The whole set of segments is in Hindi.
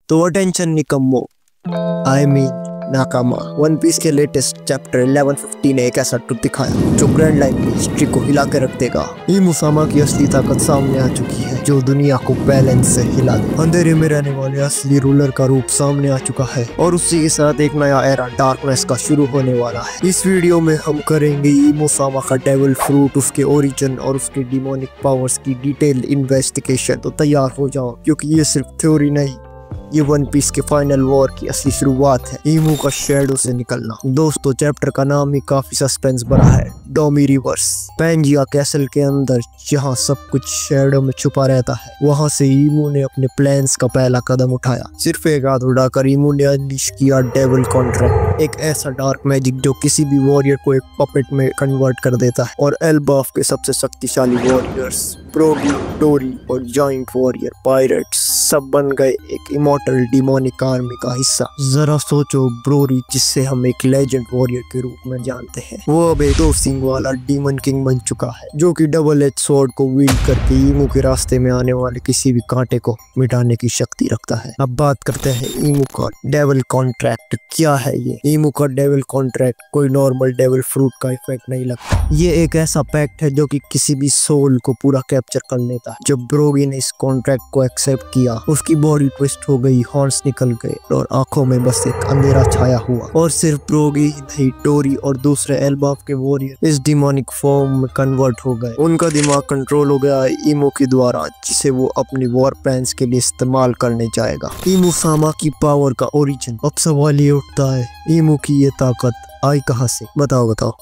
तो अटेंशन निकम्मो, आई मीन नाकामा। वन पीस के लेटेस्ट चैप्टर 1150 ने एक ऐसा ट्रुथ दिखाया जो ग्रैंड लाइन की हिस्ट्री को हिला के रख देगा। मुसामा की असली ताकत सामने आ चुकी है जो दुनिया को बैलेंस से हिला दे। अंधेरे में रहने वाले असली रूलर का रूप सामने आ चुका है और उसी के साथ एक नया एरा डार्कनेस का शुरू होने वाला है। इस वीडियो में हम करेंगे मुसामा का डेविल फ्रूट, उसके ओरिजिन और उसके डिमोनिक पावर्स की डिटेल इन्वेस्टिगेशन। तो तैयार हो जाओ क्योंकि ये सिर्फ थ्योरी नहीं, ये वन पीस के फाइनल वॉर की असली शुरुआत है, ईमू का शैडो से निकलना। दोस्तों चैप्टर का नाम ही काफी सस्पेंस भरा है, डोमी रिवर्स। पैंजिया कैसल के अंदर जहां सब कुछ शैडो में छुपा रहता है, वहां से ईमू ने अपने प्लान्स का पहला कदम उठाया। सिर्फ एक हाथ उड़ाकर ईमू ने अनलीश किया डेविल कॉन्ट्रैक्ट, एक ऐसा डार्क मैजिक जो किसी भी वॉरियर को एक पपेट में कन्वर्ट कर देता है। और एल्बाफ के सबसे शक्तिशाली वॉरियर्स ब्रोगी, डोरी और जॉइंट वॉरियर पायरेट्स सब बन गए एक इमॉर्टल डिमोनिक आर्मी का हिस्सा। जरा सोचो, ब्रोरी जिससे हम एक लेजेंड वॉरियर के रूप में जानते हैं, वो अब एक 2 सिंग वाला डीमन किंग बन चुका है जो कि डबल एज स्वॉर्ड को वील्ड करके ईमू के रास्ते में आने वाले किसी भी कांटे को मिटाने की शक्ति रखता है। अब बात करते हैं ईमू का डेविल कॉन्ट्रैक्ट। क्या है ये? ईमू का डेविल कॉन्ट्रैक्ट कोई नॉर्मल डेविल फ्रूट का इफेक्ट नहीं लगता। ये एक ऐसा पैक्ट है जो कि किसी भी सोल को पूरा कैप्चर कर लेता है। जब ब्रोगी ने इस कॉन्ट्रैक्ट को एक्सेप्ट किया, उसकी बॉडी ट्विस्ट हो गई, हॉर्न्स निकल गए और आंखों में बस एक अंधेरा छाया हुआ। और सिर्फ ब्रोगी ही नहीं, डोरी और दूसरे एल्बाफ के वॉरियर इस डिमोनिक फॉर्म में कन्वर्ट हो गए। उनका दिमाग कंट्रोल हो गया ईमू के द्वारा, जिसे वो अपनी वॉर प्लान्स के लिए इस्तेमाल करने जाएगा। ईमू सामा की पावर का ओरिजिन। अब सवाल ये उठता है, ईमू की ये ताकत आई कहाँ से? बताओ।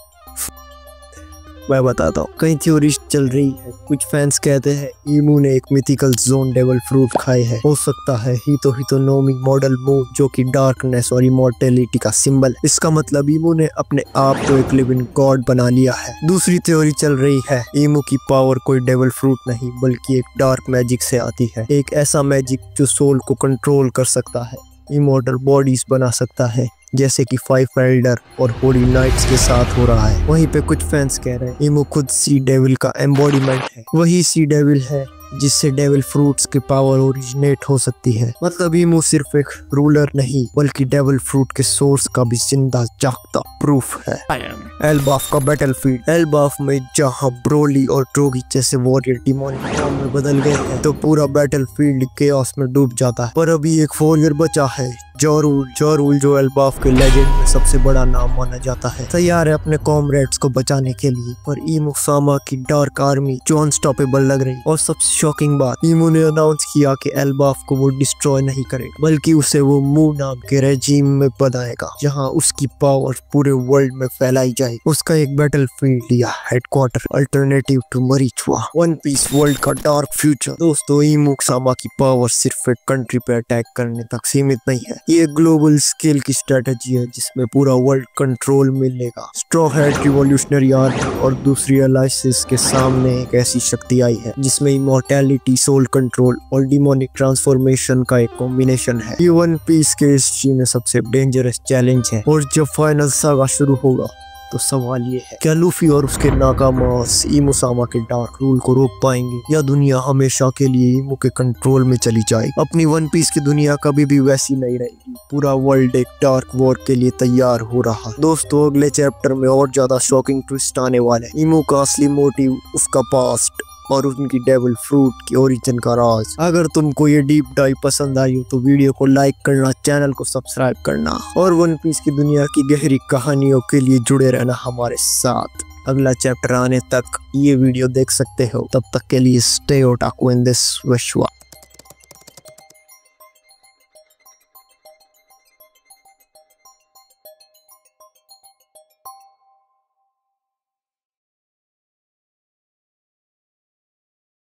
मैं बताता हूँ। कई थ्योरीज चल रही है। कुछ फैंस कहते हैं ईमू ने एक मिथिकल जोन डेविल फ्रूट खाए है। हो सकता है हितोनोमी मॉडल मूव जो कि डार्कनेस और इमॉर्टेलिटी का सिंबल है। इसका मतलब ईमू ने अपने आप को एक लिविंग गॉड बना लिया है। दूसरी थ्योरी चल रही है ईमू की पावर कोई डेविल फ्रूट नहीं बल्कि एक डार्क मैजिक से आती है। एक ऐसा मैजिक जो सोल को कंट्रोल कर सकता है, इमॉर्टल बॉडीज बना सकता है, जैसे कि 5 एल्डर और होली नाइट्स के साथ हो रहा है। वहीं पे कुछ फैंस कह रहे हैं ईमू खुद सी डेविल का एम्बॉडीमेंट है। वही सी डेविल है जिससे डेविल फ्रूट्स की पावर ओरिजिनेट हो सकती है। मतलब ईमू सिर्फ एक रूलर नहीं बल्कि डेविल फ्रूट के सोर्स का भी जिंदा जागता प्रूफ है। एल्बाफ का बैटलफील्ड। एल्बाफ में जहां ब्रोली और ट्रोगी जैसे वॉरियर डिमोनिक फॉर्म में बदल गए हैं तो पूरा बैटलफील्ड केओस में डूब जाता है। पर अभी एक वॉरियर बचा है, जोरूल जो एल्बाफ के लेजेंड में सबसे बड़ा नाम माना जाता है, तैयार है अपने कॉमरेड्स को बचाने के लिए। पर ईमू सामा की डार्क आर्मी जो अनस्टॉपेबल लग रही। और सबसे शॉकिंग बात, ईमू ने अनाउंस किया कि एल्बाफ को वो डिस्ट्रॉय नहीं करेगा बल्कि उसे वो मू नाम के रेजिम में बनाएगा जहां उसकी पावर पूरे वर्ल्ड में फैलाई जाएगी। उसका एक बैटलफील्ड या हेडक्वार्टर, अल्टरनेटिव टू मरीचुआ, वन पीस वर्ल्ड का डार्क फ्यूचर। दोस्तों ईमू सामा की पावर सिर्फ एक कंट्री पे अटैक करने तक सीमित नहीं है, ये ग्लोबल स्केल की स्ट्रेटजी है जिसमें पूरा वर्ल्ड कंट्रोल मिलेगा। स्ट्रॉ हेड रिवॉल्यूशनरी आर्मी और दूसरी अलाइंसेस के सामने एक ऐसी शक्ति आई है जिसमें इमॉर्टैलिटी, सोल कंट्रोल और डिमोनिक ट्रांसफॉर्मेशन का एक कॉम्बिनेशन है। ये वन पीस के हिस्ट्री में सबसे डेंजरस चैलेंज है। और जब फाइनल सागा शुरू होगा तो सवाल ये है, क्या लूफी और उसके नाकामास ईमू सामा के डार्क रूल को रोक पाएंगे या दुनिया हमेशा के लिए ईमू के कंट्रोल में चली जाएगी? अपनी वन पीस की दुनिया कभी भी वैसी नहीं रहेगी। पूरा वर्ल्ड एक डार्क वॉर के लिए तैयार हो रहा। दोस्तों अगले चैप्टर में और ज्यादा शॉकिंग ट्विस्ट आने वाले। ईमू का असली मोटिव, उसका पास्ट और उनकी डेविल फ्रूट की ओरिजिन का राज। अगर तुमको ये डीप डाइव पसंद आई हो तो वीडियो को लाइक करना, चैनल को सब्सक्राइब करना और वन पीस की दुनिया की गहरी कहानियों के लिए जुड़े रहना हमारे साथ। अगला चैप्टर आने तक ये वीडियो देख सकते हो। तब तक के लिए स्टे ओटाकू इन दिस विश्व।